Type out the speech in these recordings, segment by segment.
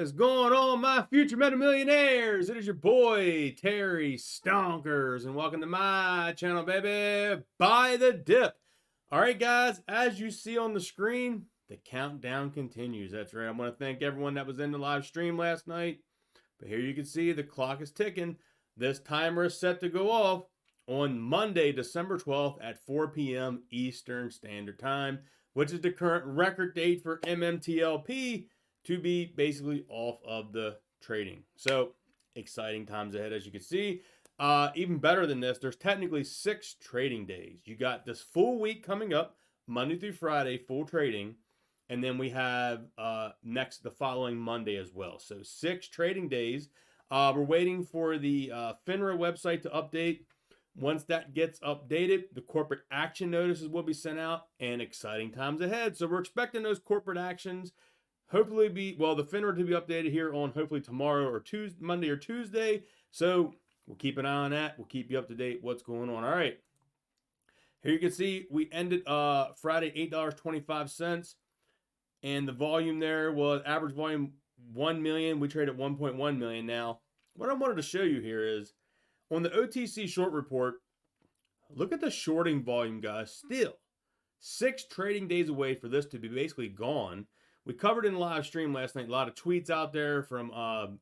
is going on, my future meta millionaires? It is your boy, Terry Stonkers, and welcome to my channel, baby. Buy the dip. All right, guys, as you see on the screen, the countdown continues. That's right. I want to thank everyone that was in the live stream last night. But here you can see the clock is ticking. This timer is set to go off on Monday, December 12th at 4 p.m. Eastern Standard Time, which is the current record date for MMTLP to be basically off of the trading. So exciting times ahead, as you can see. Even better than this, there's technically 6 trading days. You got this full week coming up, Monday through Friday, full trading. And then we have the following Monday as well. So 6 trading days. We're waiting for the FINRA website to update. Once that gets updated, the corporate action notices will be sent out, and exciting times ahead. So we're expecting those corporate actions hopefully the FINRA to be updated here on hopefully tomorrow or Monday or Tuesday. So we'll keep an eye on that. We'll keep you up to date what's going on. All right. Here you can see we ended Friday $8.25. And the volume there was average volume 1 million. We trade at 1.1 million now. What I wanted to show you here is on the OTC short report, look at the shorting volume, guys. Still 6 trading days away for this to be basically gone. We covered in live stream last night a lot of tweets out there from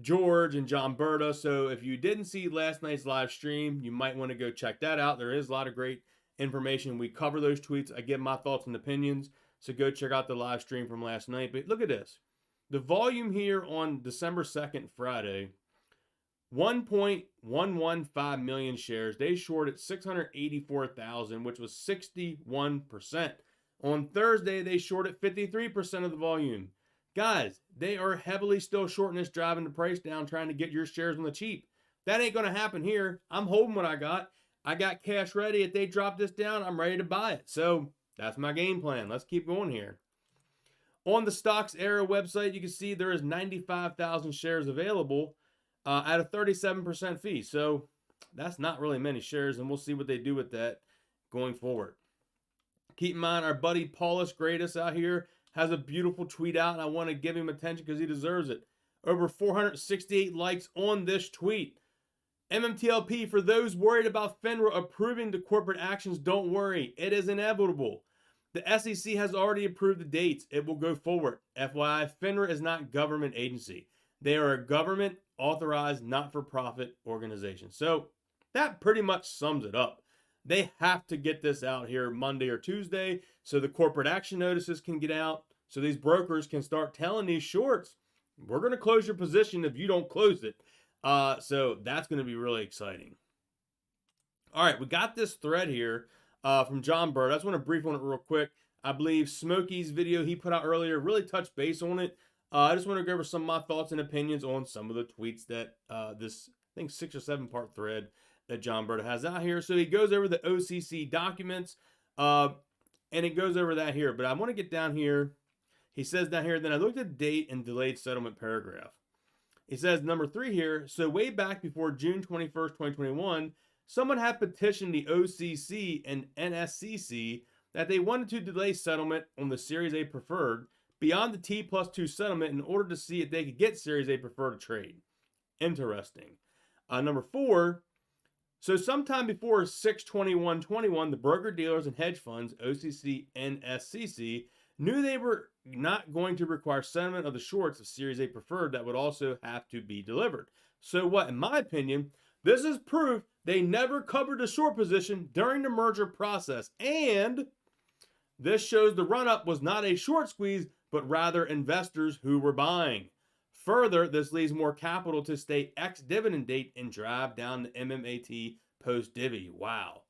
George and John Berta. So if you didn't see last night's live stream, you might want to go check that out. There is a lot of great information. We cover those tweets. I give my thoughts and opinions. So go check out the live stream from last night. But look at this. The volume here on December 2nd, Friday, 1.115 million shares. They shorted 684,000, which was 61%. On Thursday, they shorted 53% of the volume. Guys, they are heavily still shorting this, driving the price down, trying to get your shares on the cheap. That ain't going to happen here. I'm holding what I got. I got cash ready. If they drop this down, I'm ready to buy it. So that's my game plan. Let's keep going here. On the Stocks Era website, you can see there is 95,000 shares available at a 37% fee. So that's not really many shares, and we'll see what they do with that going forward. Keep in mind, our buddy Paulus Greatest out here has a beautiful tweet out, and I want to give him attention because he deserves it. Over 468 likes on this tweet. MMTLP, for those worried about FINRA approving the corporate actions, don't worry. It is inevitable. The SEC has already approved the dates. It will go forward. FYI, FINRA is not a government agency. They are a government-authorized, not-for-profit organization. So that pretty much sums it up. They have to get this out here Monday or Tuesday so the corporate action notices can get out, so these brokers can start telling these shorts, we're going to close your position if you don't close it. So that's going to be really exciting. All right, we got this thread here from John Bird. I just want to brief on it real quick. I believe Smokey's video he put out earlier really touched base on it. I just want to go over some of my thoughts and opinions on some of the tweets that this, I think, 6 or 7 part thread that John Berta has out here. So he goes over the OCC documents, and it goes over that here. But I want to get down here. He says down here, then I looked at the date and delayed settlement paragraph. He says, number 3 here, so way back before June 21st, 2021, someone had petitioned the OCC and NSCC that they wanted to delay settlement on the Series A preferred beyond the T+2 settlement in order to see if they could get Series A preferred to trade. Interesting. Number 4, so sometime before 6/21/21, the broker-dealers and hedge funds, OCC and SCC, knew they were not going to require settlement of the shorts of Series A preferred that would also have to be delivered. So what, in my opinion, this is proof they never covered the short position during the merger process. And this shows the run-up was not a short squeeze, but rather investors who were buying. Further, this leaves more capital to stay ex-dividend date and drive down the MMAT post-divvy. Wow.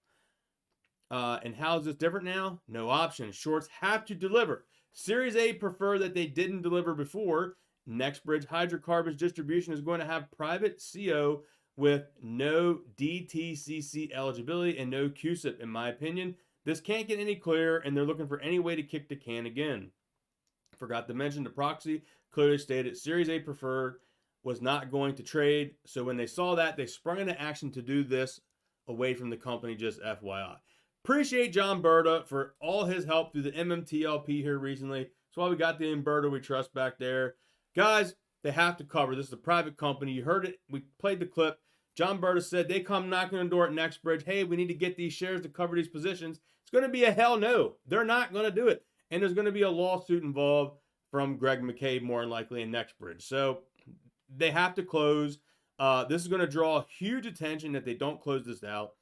And how is this different now? No option. Shorts have to deliver. Series A preferred that they didn't deliver before. Nextbridge Hydrocarbons Distribution is going to have private CO with no DTCC eligibility and no QSIP, in my opinion. This can't get any clearer, and they're looking for any way to kick the can again. Forgot to mention the proxy clearly stated Series A preferred was not going to trade. So when they saw that, they sprung into action to do this away from the company, just FYI. Appreciate John Berta for all his help through the MMTLP here recently. That's why we got the Berta we trust back there. Guys, they have to cover. This is a private company. You heard it. We played the clip. John Berta said they come knocking on the door at Nextbridge. Hey, we need to get these shares to cover these positions. It's going to be a hell no. They're not going to do it. And there's going to be a lawsuit involved from Greg McCabe, more than likely, in Nextbridge. So they have to close. This is going to draw huge attention if they don't close this out.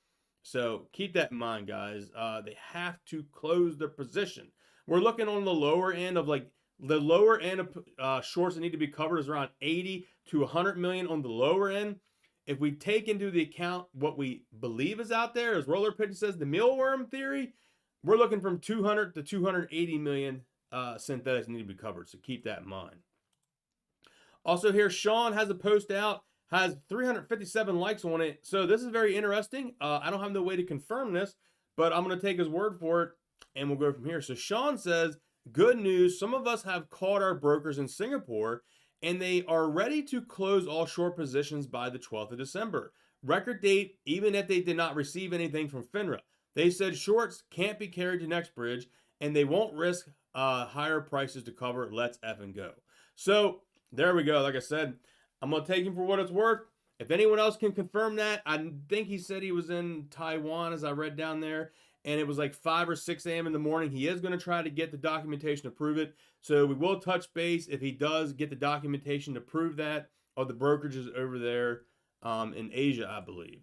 So keep that in mind, guys. They have to close their position. We're looking on the lower end of the lower end of shorts that need to be covered is around 80 to 100 million on the lower end. If we take into the account what we believe is out there, as Roller Pigeon says, the mealworm theory, we're looking from 200 to 280 million synthetics need to be covered. So keep that in mind. Also here, Sean has a post out, has 357 likes on it. So this is very interesting. I don't have no way to confirm this, but I'm going to take his word for it, and we'll go from here. So Sean says, good news. Some of us have called our brokers in Singapore, and they are ready to close all short positions by the 12th of December. Record date, even if they did not receive anything from FINRA. They said shorts can't be carried to Nextbridge, and they won't risk higher prices to cover. Let's effing go. So there we go. Like I said, I'm going to take him for what it's worth. If anyone else can confirm that, I think he said he was in Taiwan, as I read down there, and it was like 5 or 6 a.m. in the morning. He is going to try to get the documentation to prove it. So we will touch base if he does get the documentation to prove that, of the brokerages over there in Asia, I believe.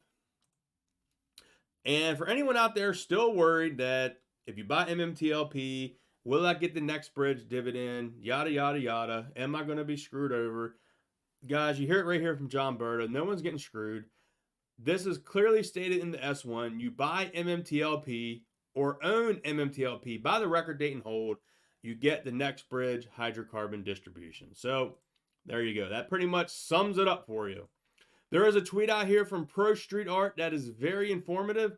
And for anyone out there still worried that if you buy MMTLP, will I get the Nextbridge dividend? Yada, yada, yada. Am I going to be screwed over? Guys, you hear it right here from John Berta. No one's getting screwed. This is clearly stated in the S1. You buy MMTLP or own MMTLP by the record date and hold, you get the Nextbridge hydrocarbon distribution. So there you go. That pretty much sums it up for you. There is a tweet out here from Pro Street Art that is very informative.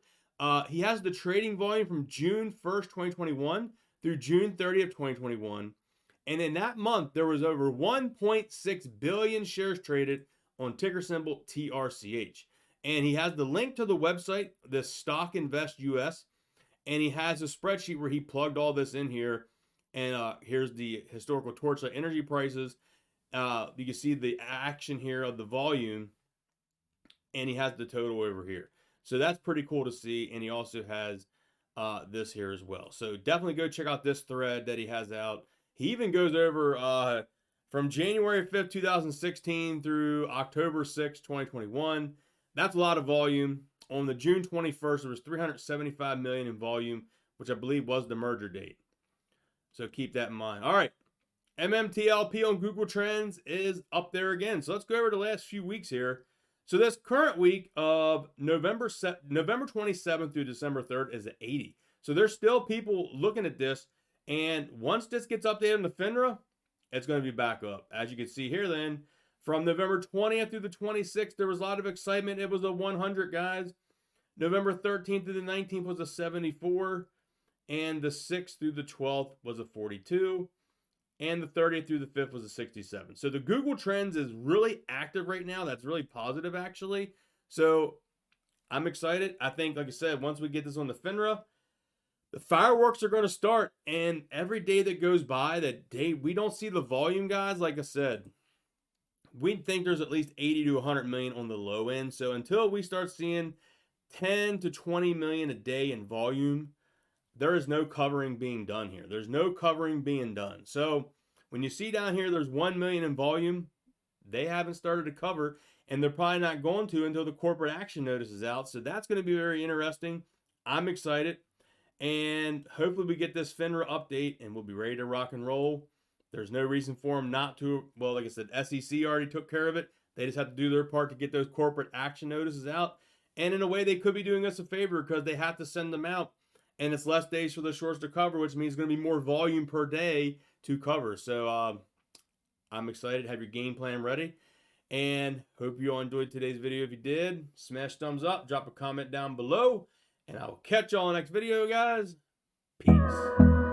He has the trading volume from June 1st, 2021 through June 30th, 2021. And in that month, there was over 1.6 billion shares traded on ticker symbol TRCH. And he has the link to the website, the Stock Invest US. And he has a spreadsheet where he plugged all this in here. And here's the historical torchlight energy prices. You can see the action here of the volume. And he has the total over here. So that's pretty cool to see. And he also has this here as well. So definitely go check out this thread that he has out. He even goes over from January 5th, 2016 through October 6th, 2021. That's a lot of volume. On the June 21st, there was 375 million in volume, which I believe was the merger date. So keep that in mind. All right. MMTLP on Google Trends is up there again. So let's go over the last few weeks here. So this current week of November 27th through December 3rd is at 80. So there's still people looking at this. And once this gets updated in the FINRA, it's going to be back up. As you can see here then, from November 20th through the 26th, there was a lot of excitement. It was a 100, guys. November 13th through the 19th was a 74. And the 6th through the 12th was a 42. And the 30th through the 5th was a 67. So the Google Trends is really active right now. That's really positive, actually. So I'm excited. I think, like I said, once we get this on the FINRA, the fireworks are going to start. And every day that goes by, that day we don't see the volume, guys, like I said, we think there's at least 80 to 100 million on the low end. So until we start seeing 10 to 20 million a day in volume, there is no covering being done here. There's no covering being done. So when you see down here, there's 1 million in volume. They haven't started to cover, and they're probably not going to until the corporate action notice is out. So that's going to be very interesting. I'm excited. And hopefully we get this FINRA update and we'll be ready to rock and roll. There's no reason for them not to. Well, like I said, SEC already took care of it. They just have to do their part to get those corporate action notices out. And in a way, they could be doing us a favor because they have to send them out. And it's less days for the shorts to cover, which means it's going to be more volume per day to cover. So I'm excited to have your game plan ready. And hope you all enjoyed today's video. If you did, smash thumbs up, drop a comment down below. And I will catch y'all in the next video, guys. Peace.